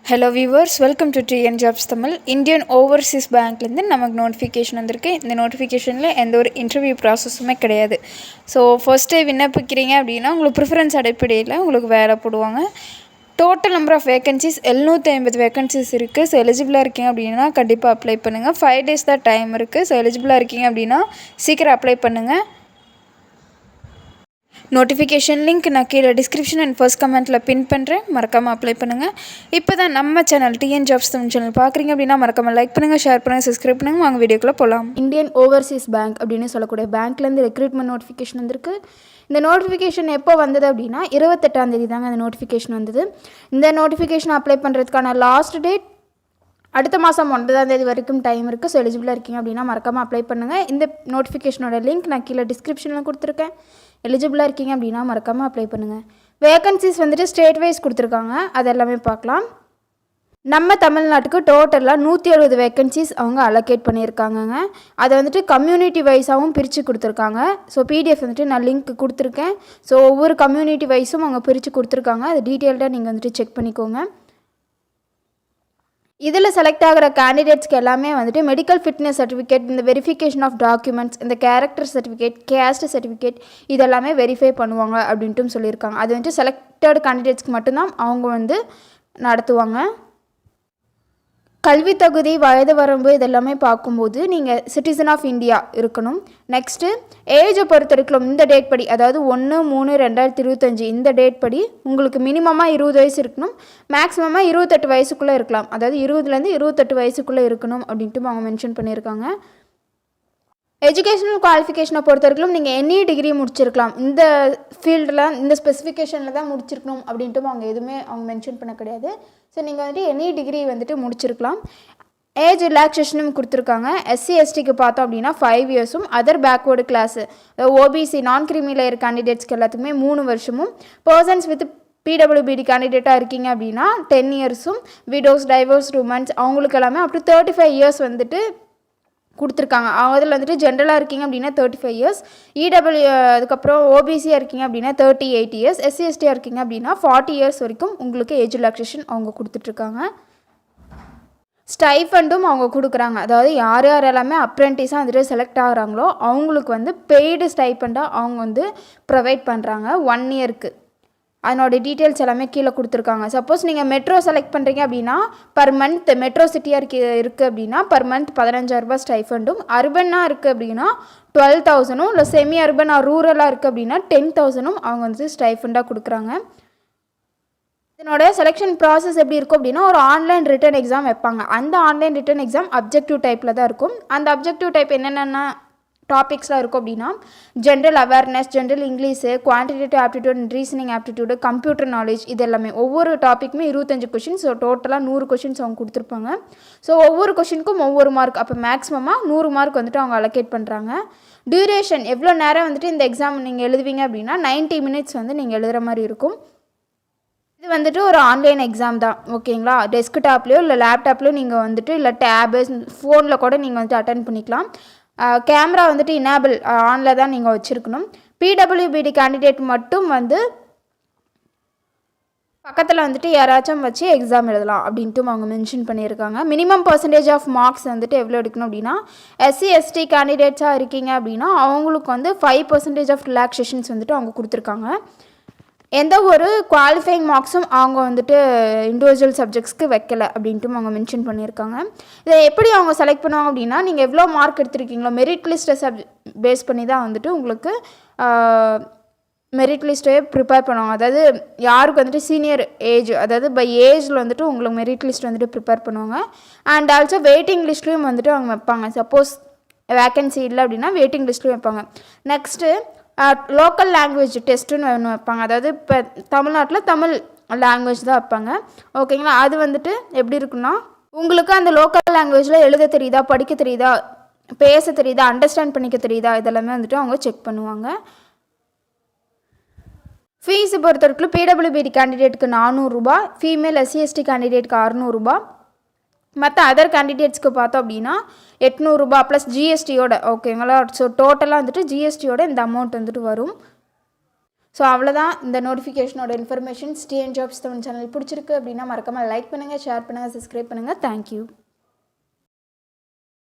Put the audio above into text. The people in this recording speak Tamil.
Hello viewers, welcome to TN jobs Tamil. Indian overseas பேங்க்லேருந்து நமக்கு நோட்டிஃபிகேஷன் வந்திருக்கு. இந்த நோட்டிஃபிகேஷனில் எந்த ஒரு இன்டர்வியூ ப்ராசஸுமே கிடையாது. ஸோ ஃபர்ஸ்ட்டே விண்ணப்பிக்கிறீங்க அப்படின்னா உங்களுக்கு ப்ரிஃபரன்ஸ் அடிப்படையில் உங்களுக்கு வேலை போடுவாங்க. Total number of vacancies 750 vacancies இருக்குது. ஸோ எலிஜிபிளாக இருக்கீங்க அப்படின்னா கண்டிப்பாக அப்ளை பண்ணுங்கள். 5 days தான் டைம் இருக்குது. ஸோ எலிஜிபிளாக இருக்கீங்க அப்படின்னா சீக்கிரம் அப்ளை பண்ணுங்கள். நோட்டிஃபிகேஷன் லிங்க் நான் கீழே டிஸ்கிரிப்ஷன் அண்ட் ஃபர்ஸ்ட் கமெண்ட்டில் பின் பண்ணுறேன். மறக்காமல் அப்ளை பண்ணுங்கள். இப்போ தான் நம்ம channel TN jobs Tamil channel பார்க்குறீங்க அப்படின்னா மறக்காமல் லைக் பண்ணுங்கள், ஷேர் பண்ணுங்கள், சப்ஸ்கிரைப் பண்ணுங்கள். வாங்க வீடியோக்குள்ளே போகலாம். இந்தியன் ஓவர்சீஸ் பேங்க் அப்படின்னு சொல்லக்கூடிய பேங்க்லேருந்து ரெக்ரூட்மெண்ட் நோட்டிஃபிகேஷன் வந்திருக்கு. இந்த நோட்டிஃபிகேஷன் எப்போ வந்தது அப்படின்னா 28ஆம் தேதி தாங்க அந்த நோட்டிஃபிகேஷன் வந்தது. இந்த நோட்டிஃபிகேஷன் அப்ளை பண்ணுறதுக்கான லாஸ்ட் டேட் அடுத்த மாதம் 9ஆம் தேதி வரைக்கும் டைம் இருக்குது. ஸோ எலிஜிபிளாக இருக்கீங்க அப்படின்னா மறக்காமல் அப்ளை பண்ணுங்கள். இந்த நோட்டிஃபிகேஷனோட லிங்க் நான் கீழே டிஸ்கிரிப்ஷனில் கொடுத்துருக்கேன். எலிஜிபிளாக இருக்கீங்க அப்படின்னா மறக்காமல் அப்ளை பண்ணுங்கள். வேகன்சிஸ் வந்துட்டு ஸ்டேட் வைஸ் கொடுத்துருக்காங்க, அது எல்லாமே பார்க்கலாம். நம்ம தமிழ்நாட்டுக்கு டோட்டலாக 170 வேகன்சிஸ் அவங்க அலோகேட் பண்ணியிருக்காங்கங்க. அதை வந்துட்டு கம்யூனிட்டி வைஸாகவும் பிரித்து கொடுத்துருக்காங்க. ஸோ பிடிஎஃப் வந்துட்டு நான் லிங்க் கொடுத்துருக்கேன். ஸோ ஒவ்வொரு கம்யூனிட்டி வைஸும் அவங்க பிரித்து கொடுத்துருக்காங்க. அது டீட்டெயில்டாக நீங்கள் வந்துட்டு செக் பண்ணிக்கோங்க. இதில் செலக்ட் ஆகிற கேண்டிடேட்ஸ்க்கு எல்லாமே வந்துட்டு மெடிக்கல் ஃபிட்னஸ் சர்டிஃபிகேட், இந்த வெரிஃபிகேஷன் ஆஃப் டாக்குமெண்ட்ஸ், இந்த கேரக்டர் சர்டிஃபிகேட், கேஸ்ட் சர்டிஃபிகேட் இதெல்லாமே வெரிஃபை பண்ணுவாங்க அப்படின்ட்டும் சொல்லியிருக்காங்க. அது வந்துட்டு செலக்டட் கேண்டிடேட்ஸ்க்கு மட்டும்தான் அவங்க வந்து நடத்துவாங்க. கல்வி தகுதி, வயது வரம்பு இதெல்லாமே பார்க்கும்போது நீங்கள் சிட்டிசன் ஆஃப் இந்தியா இருக்கணும். நெக்ஸ்ட்டு ஏஜை பொறுத்த வரைக்கும் இந்த டேட் படி, அதாவது 1/3/2025 இந்த டேட் படி உங்களுக்கு மினிமமாக 20 வயசு இருக்கணும், மேக்ஸிமமாக 28 வயசுக்குள்ளே இருக்கலாம். அதாவது 20லேருந்து 28 வயசுக்குள்ளே இருக்கணும் அப்படின்ட்டு அவங்க மென்ஷன் பண்ணியிருக்காங்க. எஜுகேஷனல் குவாலிஃபிகேஷனை பொறுத்த வரைக்கும் நீங்கள் எனி டிகிரி முடிச்சிருக்கலாம். இந்த ஃபீல்டில் இந்த ஸ்பெசிஃபிகேஷனில் தான் முடிச்சிருக்கணும் அப்படின்ட்டு அவங்க எதுவுமே அவங்க மென்ஷன் பண்ண கிடையாது. ஸோ நீங்கள் வந்துட்டு எனி டிகிரி வந்துட்டு முடிச்சிருக்கலாம். ஏஜ் ரிலாக்ஸேஷனும் கொடுத்துருக்காங்க. SC/STக்கு பார்த்தோம் அப்படின்னா 5 இயர்ஸும், other backward class OBC non creamy layer கேண்டிடேட்ஸ்க்கு எல்லாத்துக்குமே 3 வருஷமும், பர்சன்ஸ் வித் PWBD கேண்டிடேட்டாக இருக்கீங்க அப்படின்னா 10 இயர்ஸும், விடோஸ், டைவர்ஸ், உமன்ஸ் அவங்களுக்கு எல்லாமே அப் டு 35 இயர்ஸ் வந்துட்டு கொடுத்துருக்காங்க. அதில் வந்துட்டு ஜென்ரலாக இருக்கீங்க அப்படின்னா 35 இயர்ஸ், இடபிள்யூ அதுக்கப்புறம் ஓபிசியாக இருக்கீங்க அப்படின்னா 38 இயர்ஸ், SC/STயாக இருக்கீங்க அப்படின்னா 40 இயர்ஸ் வரைக்கும் உங்களுக்கு ஏஜ் ரிலாக்ஸேஷன் அவங்க கொடுத்துட்ருக்காங்க. ஸ்டைஃபண்டும் அவங்க கொடுக்குறாங்க. அதாவது யார் எல்லாமே அப்ரெண்டிஸாக வந்துட்டு செலக்ட் ஆகிறாங்களோ அவங்களுக்கு வந்து பெய்டு ஸ்டைஃபண்டாக அவங்க வந்து ப்ரொவைட் பண்ணுறாங்க 1 இயருக்கு. அதனோட டீட்டெயில்ஸ் எல்லாமே கீழே கொடுத்துருக்காங்க. சப்போஸ் நீங்கள் மெட்ரோ செலக்ட் பண்ணுறீங்க அப்படின்னா பர் மந்த் மெட்ரோ சிட்டியாக இருக்குது அப்படின்னா பர் மந்த் 15,000 ரூபாய் ஸ்டைஃபண்டும், அர்பனாக இருக்குது அப்படின்னா 12,000, இல்லை செமி அர்பன் ரூரலாக இருக்குது அப்படின்னா 10,000 அவங்க வந்து ஸ்டைஃபண்டாக கொடுக்குறாங்க. இதனோட செலெக்ஷன் ப்ராசஸ் எப்படி இருக்கும் அப்படின்னா ஒரு ஆன்லைன் ரிட்டன் எக்ஸாம் வைப்பாங்க. அந்த ஆன்லைன் ரிட்டன் எக்ஸாம் அப்ஜெக்டிவ் டைப்பில் தான் இருக்கும். அந்த அப்ஜெக்டிவ் டைப் என்னென்ன டாபிக்ஸ்லாம் இருக்கும் அப்படின்னா general awareness, general English, quantitative aptitude, reasoning aptitude, computer knowledge இது எல்லாமே ஒவ்வொரு டாப்பிக்குமே 25 கொஷின்ஸ். ஸோ டோட்டலாக 100 கொஷின்ஸ் அவங்க கொடுத்துருப்பாங்க. ஸோ ஒவ்வொரு கொஷினுக்கும் ஒவ்வொரு மார்க், அப்போ மேக்ஸிமமாக 100 மார்க் வந்துட்டு அவங்க அலோகேட் பண்ணுறாங்க. டியூரேஷன் எவ்வளோ நேரம் வந்துட்டு இந்த எக்ஸாம் நீங்கள் எழுதுவீங்க அப்படின்னா 90 மினிட்ஸ் வந்து நீங்கள் எழுதுகிற மாதிரி இருக்கும். இது வந்துட்டு ஒரு ஆன்லைன் எக்ஸாம் தான், ஓகேங்களா. டெஸ்க்டாப்லேயோ இல்லை லேப்டாப்லேயோ நீங்கள் வந்துட்டு இல்லை டேபு ஃபோனில் கூட நீங்கள் வந்துட்டு அட்டென்ட் பண்ணிக்கலாம். கேமரா வந்துட்டு இனேபிள் ஆனில் தான் நீங்கள் வச்சுருக்கணும். PWBD கேண்டிடேட் மட்டும் வந்து பக்கத்தில் வந்துட்டு யாராச்சும் வச்சு எக்ஸாம் எழுதலாம் அப்படின்ட்டு அவங்க மென்ஷன் பண்ணியிருக்காங்க. மினிமம் பர்சன்டேஜ் ஆஃப் மார்க்ஸ் வந்துட்டு எவ்வளோ எடுக்கணும் அப்படின்னா SC/ST கேண்டிடேட்ஸாக இருக்கீங்க அப்படின்னா அவங்களுக்கு வந்து 5% ஆஃப் ரிலாக்ஸேஷன்ஸ் வந்துட்டு அவங்க கொடுத்துருக்காங்க. எந்த ஒரு குவாலிஃபைங் மார்க்ஸும் அவங்க வந்துட்டு இண்டிவிஜுவல் சப்ஜெக்ட்ஸ்க்கு வைக்கலை அப்படின்ட்டு அவங்க மென்ஷன் பண்ணியிருக்காங்க. இதை எப்படி அவங்க செலக்ட் பண்ணுவாங்க அப்படின்னா நீங்கள் எவ்வளோ மார்க் எடுத்திருக்கீங்களோ மெரிட் லிஸ்ட்டை பேஸ் பண்ணி தான் வந்துட்டு உங்களுக்கு மெரிட் லிஸ்ட்டே ப்ரிப்பேர் பண்ணுவாங்க. அதாவது யாருக்கு வந்துட்டு சீனியர் ஏஜ், அதாவது பை ஏஜில் வந்துட்டு உங்களுக்கு மெரிட் லிஸ்ட் வந்துட்டு ப்ரிப்பேர் பண்ணுவாங்க. அண்ட் ஆல்சோ வெயிட்டிங் லிஸ்ட்லேயும் வந்துட்டு அவங்க வைப்பாங்க. சப்போஸ் வேக்கன்சி இல்லை அப்படின்னா வெயிட்டிங் லிஸ்ட்லேயும் வைப்பாங்க. நெக்ஸ்ட்டு லோக்கல் லாங்குவேஜ் டெஸ்ட்டுன்னு ஒன்று வைப்பாங்க. அதாவது இப்போ தமிழ்நாட்டில் தமிழ் லாங்குவேஜ் தான் வைப்பாங்க, ஓகேங்களா. அது வந்துட்டு எப்படி இருக்குன்னா உங்களுக்கு அந்த லோக்கல் லாங்குவேஜில் எழுத தெரியுதா, படிக்க தெரியுதா, பேச தெரியுதா, அண்டர்ஸ்டாண்ட் பண்ணிக்க தெரியுதா இதெல்லாமே வந்துட்டு அவங்க செக் பண்ணுவாங்க. ஃபீஸை பொறுத்த வரைக்கும் PWBD கேண்டிடேட்டுக்கு 400 ரூபா, ஃபீமேல் SC/ST கேண்டிடேட்டுக்கு 600 ரூபா, மற்ற அதர் கேண்டிடேட்ஸ்க்கு பார்த்தோம் அப்படின்னா 800 ரூபா ப்ளஸ் ஜிஎஸ்டியோட, ஓகேங்களா. ஸோ டோட்டலாக வந்துட்டு ஜிஎஸ்டியோட இந்த அமௌண்ட் வந்துட்டு வரும். ஸோ அவ்வளோதான் இந்த நோட்டிஃபிகேஷனோட informations. TN jobs Tamil channel பிடிச்சிருக்கு அப்படின்னா மறக்காமல் லைக் பண்ணுங்கள், ஷேர் பண்ணுங்கள், சப்ஸ்கிரைப் பண்ணுங்கள். தேங்க்யூ.